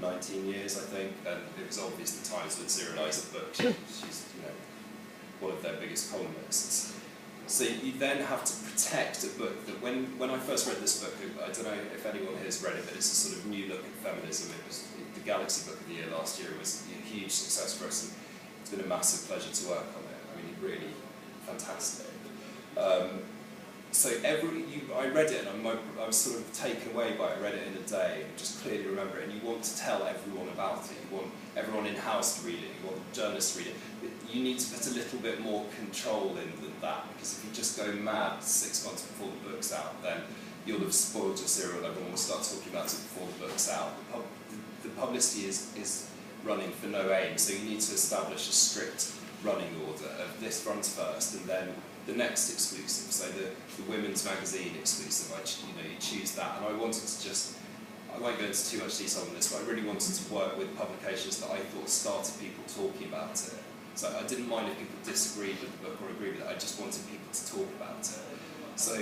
19 years, I think, and it was obvious the Times would serialise the book. She's one of their biggest columnists. So you then have to protect a book that when I first read this book, I don't know if anyone here has read it, but it's a sort of new look at feminism. It was the Galaxy Book of the Year last year. It was a huge success for us, and it's been a massive pleasure to work on it. I mean, really fantastic. So I read it and I was sort of taken away by it. I read it in a day and just clearly remember it. And you want to tell everyone about it. You want everyone in-house to read it. You want journalists to read it. But you need to put a little bit more control in than that, because if you just go mad 6 months before the book's out, then you'll have spoiled your serial. Everyone will start talking about it before the book's out. The publicity is running for no aim, so you need to establish a strict running order of this runs first, and then the next exclusive, so the women's magazine exclusive, you choose that. And I wanted to I won't go into too much detail on this, but I really wanted to work with publications that I thought started people talking about it. So I didn't mind if people disagreed with the book or agreed with it, I just wanted people to talk about it. So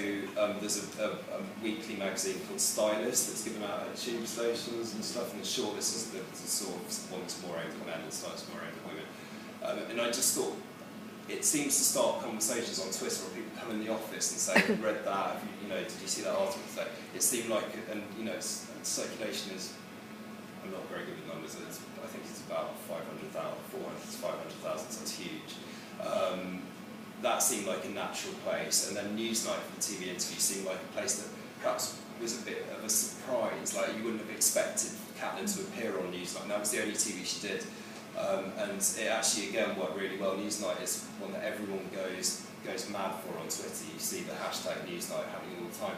there's a weekly magazine called Stylist that's given out at tube stations and stuff, and the shortlist is the sort of one's more aimed at men and Stylist more aimed at women. And I just thought, it seems to start conversations on Twitter where people come in the office and say, "I read that. Did you see that article?" So it seemed like, and circulation is. I'm not very good with numbers. I think it's about 400,000 to 500,000. So it's huge. That seemed like a natural place, and then Newsnight for the TV interview seemed like a place that perhaps was a bit of a surprise. Like you wouldn't have expected Catelyn to appear on Newsnight. And that was the only TV she did. And it actually again worked really well. Newsnight is one that everyone goes mad for on Twitter. You see the hashtag Newsnight happening all the time.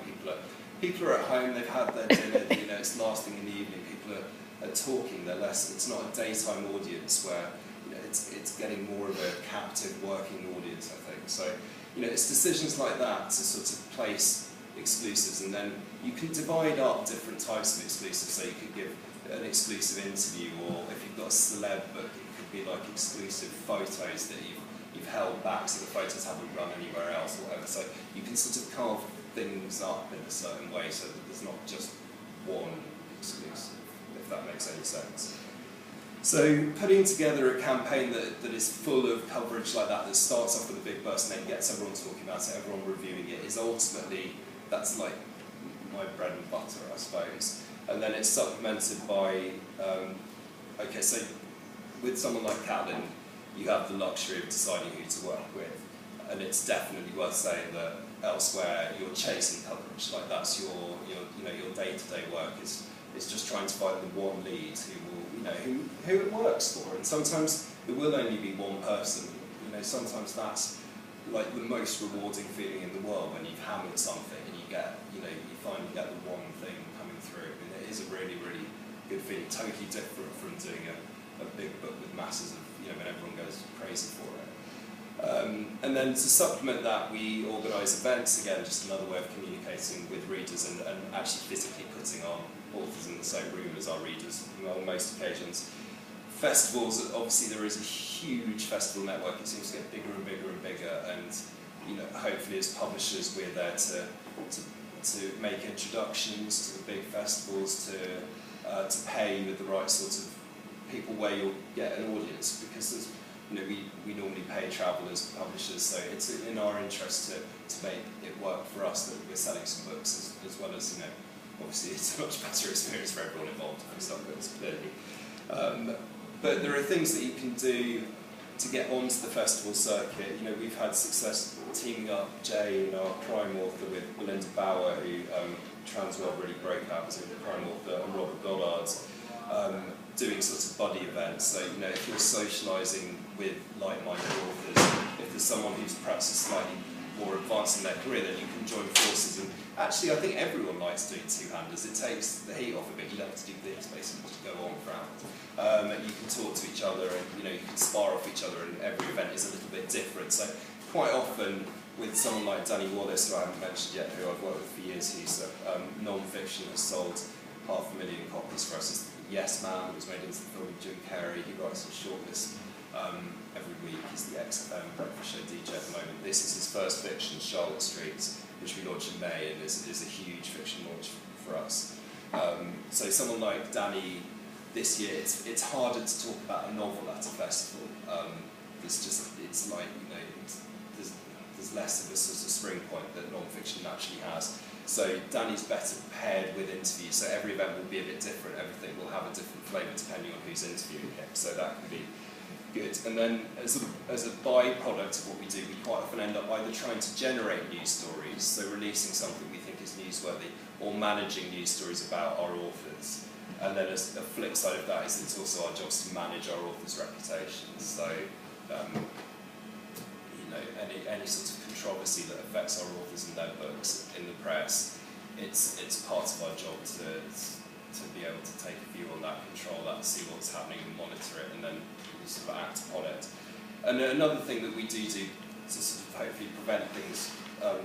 People are at home, they've had their dinner, it's last thing in the evening, people are talking, it's not a daytime audience where it's getting more of a captive working audience, I think. So it's decisions like that to sort of place exclusives, and then you can divide up different types of exclusives. So you could give an exclusive interview, or if you've got a celeb book, it could be like exclusive photos that you've held back so the photos haven't run anywhere else or whatever. So you can sort of carve things up in a certain way so that there's not just one exclusive, if that makes any sense. So putting together a campaign that is full of coverage like that starts off with a big burst and then gets everyone talking about it, everyone reviewing it, is ultimately, that's like my bread and butter, I suppose. And then it's supplemented by, okay, so with someone like Catelyn, you have the luxury of deciding who to work with, and it's definitely worth saying that elsewhere you're chasing coverage, like that's your day-to-day work is just trying to find the one lead who it works for, and sometimes it will only be one person. Sometimes that's like the most rewarding feeling in the world when you've hammered something and you finally get the one thing coming through, and it is a really, really good feeling, totally different from doing a big book with masses of, when everyone goes crazy for it. And then to supplement that, we organise events, again, just another way of communicating with readers and actually physically putting our authors in the same room as our readers on most occasions. Festivals, obviously there is a huge festival network, it seems to get bigger and bigger and bigger, and hopefully as publishers we're there to make introductions to the big festivals, to pay with the right sort of people where you'll get an audience, because there's, we normally pay travel as publishers, so it's in our interest to make it work for us that we're selling some books as well as, obviously it's a much better experience for everyone involved if we sell books, clearly. But there are things that you can do to get onto the festival circuit. We've had success teaming up Jane, our crime author, with Belinda Bauer, who Transworld really broke out as a crime author, and Robert Gollard's doing sort of buddy events. So, if you're socialising with like-minded authors, if there's someone who's perhaps slightly more advanced in their career, then you can join forces. And actually, I think everyone likes doing two-handers. It takes the heat off a bit. You don't have to do things, basically, just go on for hours. And you can talk to each other, and you can spar off each other, and every event is a little bit different. So quite often, with someone like Danny Wallace, who I haven't mentioned yet, who I've worked with for years, who's non-fiction, has sold 500,000 copies for us. Yes Man was made into the film with Jim Carrey. He writes a shortlist every week. He's the XFM breakfast show DJ at the moment. This is his first fiction, Charlotte Street, which we launched in May, and is a huge fiction launch for us. So someone like Danny this year it's harder to talk about a novel at a festival. It's like, you know, there's less of a sort of spring point that non-fiction naturally has. So Danny's better prepared with interviews, so every event will be a bit different, everything will have a different flavour depending on who's interviewing him, so that can be good. And then as a byproduct of what we do, we quite often end up either trying to generate news stories, so releasing something we think is newsworthy, or managing news stories about our authors. And then as a flip side of that is it's also our jobs to manage our authors' reputations. So, you know, any sort of controversy that affects our authors and their books in the press, it's part of our job to be able to take a view on that, control that, see what's happening and monitor it, and then sort of act upon it. And another thing that we do to sort of hopefully prevent things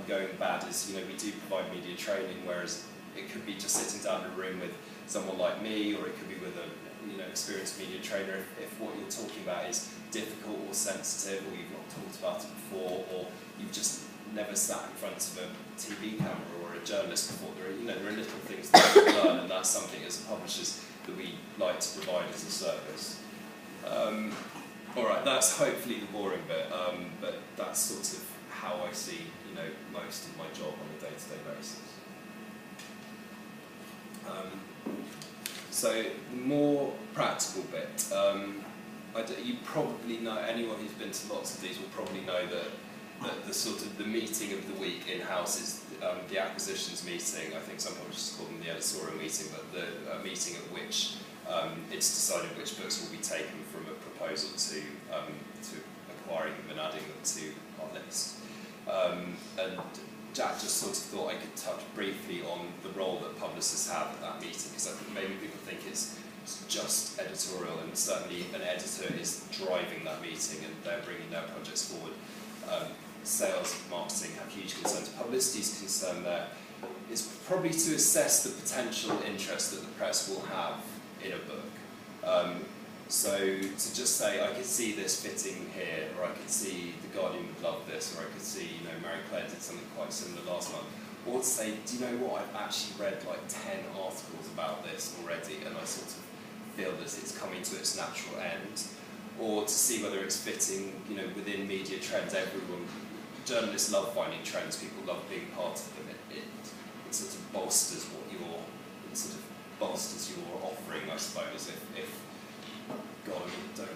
going bad is, you know, we do provide media training, whereas it could be just sitting down in a room with someone like me, or it could be with a, you know, experienced media trainer if what you're talking about is difficult or sensitive, or you've not talked about it before, or you've just never sat in front of a TV camera or a journalist before. There are little things that you can learn, and that's something as publishers that we like to provide as a service. All right, that's hopefully the boring bit, but that's sort of how I see, you know, most of my job on a day-to-day basis. So the more practical bit, you probably know, anyone who's been to lots of these will probably know that the sort of the meeting of the week in-house is the acquisitions meeting. I think some publishers call them the editorial meeting, but the meeting at which it's decided which books will be taken from a proposal to acquiring them and adding them to our list. And Jack just sort of thought I could touch briefly on the role that publicists have at that meeting, because I think maybe people think it's just editorial, and certainly an editor is driving that meeting and they're bringing their projects forward. Sales, marketing have huge concerns. Publicity's concern there is probably to assess the potential interest that the press will have in a book. So to just say, I could see this fitting here, or I could see The Guardian would love this, or I could see, you know, Mary Claire did something quite similar last month. Or to say, do you know what, I've actually read like 10 articles about this already, and I sort of feel that it's coming to its natural end. Or to see whether it's fitting, you know, within media trends. Journalists love finding trends, people love being part of them. It sort of bolsters your offering, I suppose. If God, don't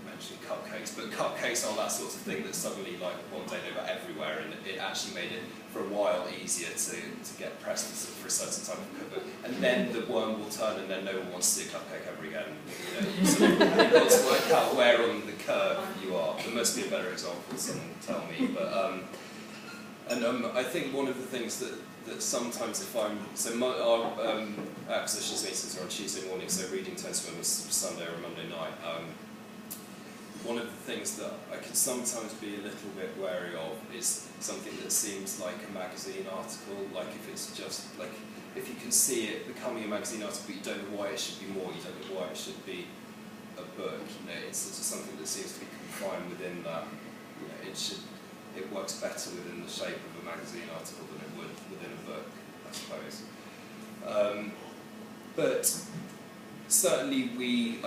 mention cupcakes, but cupcakes are that sort of thing that suddenly, like, one day they were everywhere, and it actually made it for a while easier to get pressed for a certain type of cookbook. And then the worm will turn, and then no one wants to do a cupcake ever again. You know, you've got to work out where on the curve you are. There must be a better example, someone will tell me. But I think one of the things that sometimes our acquisitions meetings are on Tuesday morning, so reading tends to be on a Sunday or a Monday night. One of the things that I can sometimes be a little bit wary of is something that seems like a magazine article, like if it's just, like, if you can see it becoming a magazine article but you don't know why it should be more, you don't know why it should be a book, you know, it's sort of something that seems to be confined within that, you know, it works better within the shape of a magazine article than it would within a book, I suppose. But certainly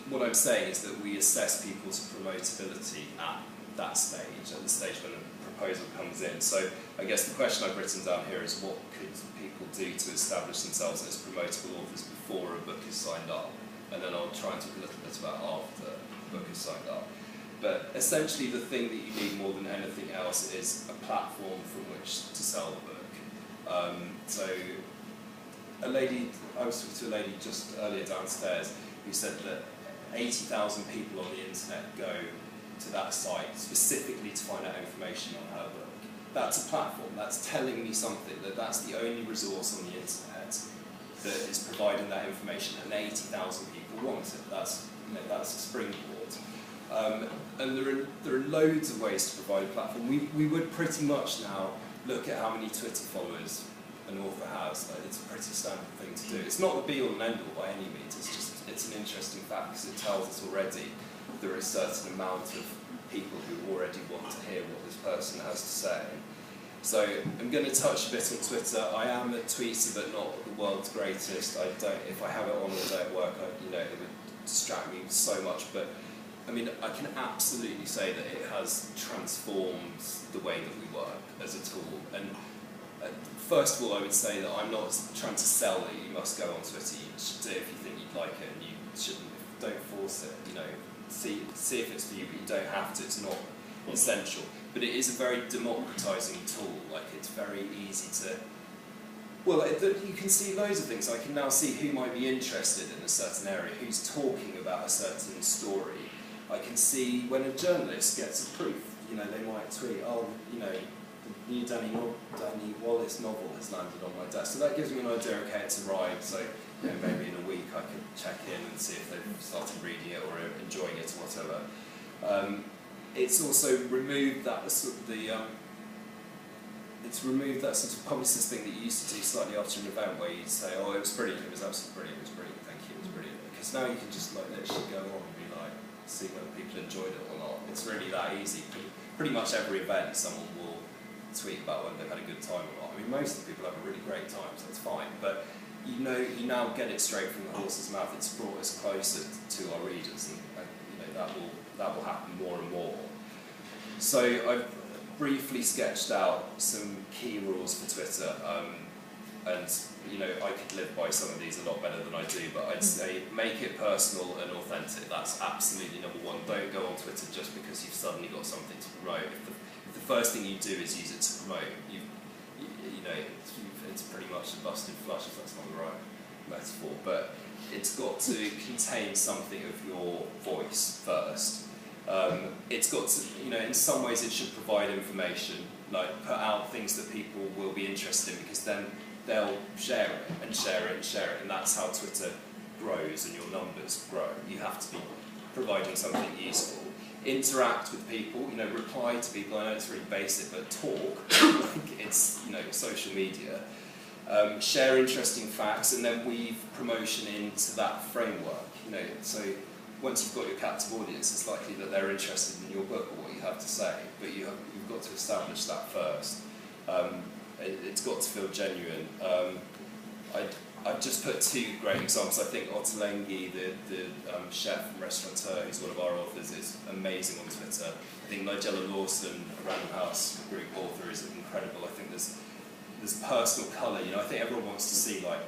what I'm saying is that we assess people's promotability at that stage, at the stage when a proposal comes in. So I guess the question I've written down here is, what could people do to establish themselves as promotable authors before a book is signed up? And then I'll try and talk a little bit about after the book is signed up. But essentially the thing that you need more than anything else is a platform from which to sell the book. So I was talking to a lady just earlier downstairs who said that 80,000 people on the internet go to that site specifically to find out information on her book. That's a platform, that's telling me something, that's the only resource on the internet that is providing that information, and 80,000 people want it. That's a springboard. And there are loads of ways to provide a platform. We would pretty much now look at how many Twitter followers an author has. It's a pretty standard thing to do. It's not the be-all and end-all by any means, it's an interesting fact because it tells us already there is a certain amount of people who already want to hear what this person has to say. So I'm going to touch a bit on Twitter. I am a tweeter, but not the world's greatest. I don't. If I have it on all day at work, it would distract me so much. But I mean, I can absolutely say that it has transformed the way that we work as a tool. And first of all, I would say that I'm not trying to sell that you must go on Twitter. You should do it if you think you'd like it, and you shouldn't. Don't force it. See if it's for you, but you don't have to. It's not essential. But it is a very democratising tool. Like, it's very easy to. Well, you can see loads of things. I can now see who might be interested in a certain area, who's talking about a certain story. I can see when a journalist gets a proof. They might tweet, "Oh, the new Danny Wallace novel has landed on my desk." So that gives me an idea. Okay, it's arrived. So maybe in a week I can check in and see if they've started reading it or enjoying it or whatever. It's also removed that sort of publicist thing that you used to do slightly after an event where you'd say, "Oh, it was brilliant, it was absolutely brilliant, it was brilliant, thank you, it was brilliant." Because now you can just literally go on and be like, see whether people enjoyed it or not. It's really that easy. Pretty much every event someone will tweet about whether they've had a good time or not. I mean, most of the people have a really great time, so it's fine. But you now get it straight from the horse's mouth. It's brought us closer to our readers, and that will happen more and more. So I've briefly sketched out some key rules for Twitter, and I could live by some of these a lot better than I do. But I'd say make it personal and authentic. That's absolutely number one. Don't go on Twitter just because you've suddenly got something to promote. If the first thing you do is use it to promote, it's pretty much a busted flush, if that's not the right metaphor. But it's got to contain something of your voice first. It's got to, in some ways it should provide information, like put out things that people will be interested in, because then they'll share it and share it and share it, and that's how Twitter grows and your numbers grow. You have to be providing something useful. Interact with people, reply to people. I know it's really basic, but talk, like it's, social media. Share interesting facts, and then weave promotion into that framework, so once you've got your captive audience, it's likely that they're interested in your book or what you have to say, but you've got to establish that first. It's got to feel genuine. I've just put two great examples. I think Ottolenghi, the chef and restaurateur, who's one of our authors, is amazing on Twitter. I think Nigella Lawson, a Random House group author, is incredible. I think there's personal colour. I think everyone wants to see, like,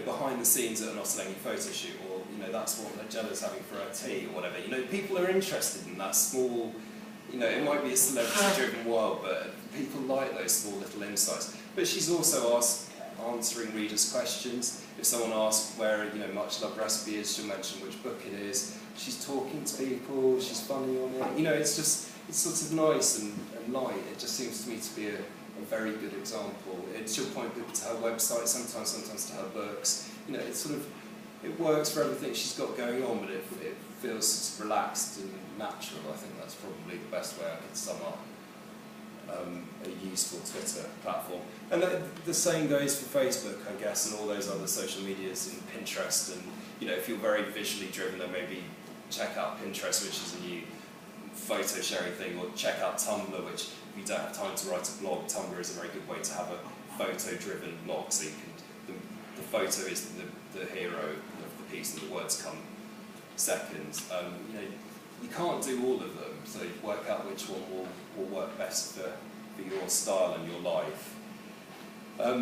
behind the scenes at an Ottolenghi photo shoot, or that's what Nigella's having for her tea, or whatever. People are interested in that small. It might be a celebrity-driven world, but people like those small little insights. But she's also answering readers' questions. If someone asks where Much Loved Recipe is, she'll mention which book it is. She's talking to people. She's funny on it. It's sort of nice and light. It just seems to me to be a very good example. She'll point people to her website, sometimes to her books. It works for everything she's got going on, but it feels relaxed and natural. I think that's probably the best way I could sum up a useful Twitter platform. And the same goes for Facebook, I guess, and all those other social medias, and Pinterest. And if you're very visually driven, then maybe check out Pinterest, which is a new photo sharing thing, or check out Tumblr, which if you don't have time to write a blog, Tumblr is a very good way to have a photo-driven blog. So the photo is the hero of the piece, and the words come second. You can't do all of them, so work out which one will work best for your style and your life.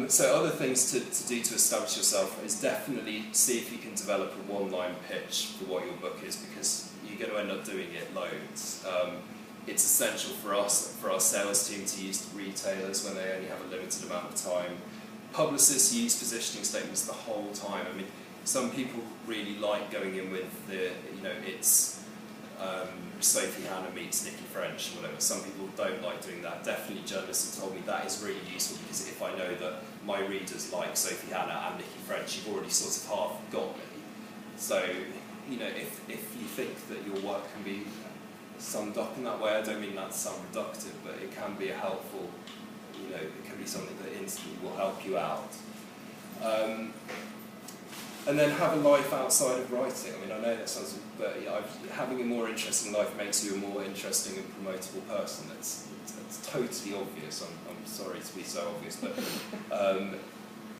So other things to do to establish yourself is definitely see if you can develop a one-line pitch for what your book is, because you're going to end up doing it loads. It's essential for our sales team to use retailers when they only have a limited amount of time. Publicists use positioning statements the whole time. I mean, some people really like going in with it's Sophie Hannah meets Nikki French or whatever. Some people don't like doing that. Definitely journalists have told me that is really useful, because if I know that my readers like Sophie Hannah and Nikki French, you've already sort of half got me. So, if you think that your work can be summed up in that way, I don't mean that to sound reductive, but it can be a helpful, it can be something that instantly will help you out. and then have a life outside of writing. I mean, I know that sounds, but having a more interesting life makes you a more interesting and promotable person. That's totally obvious. I'm sorry to be so obvious, but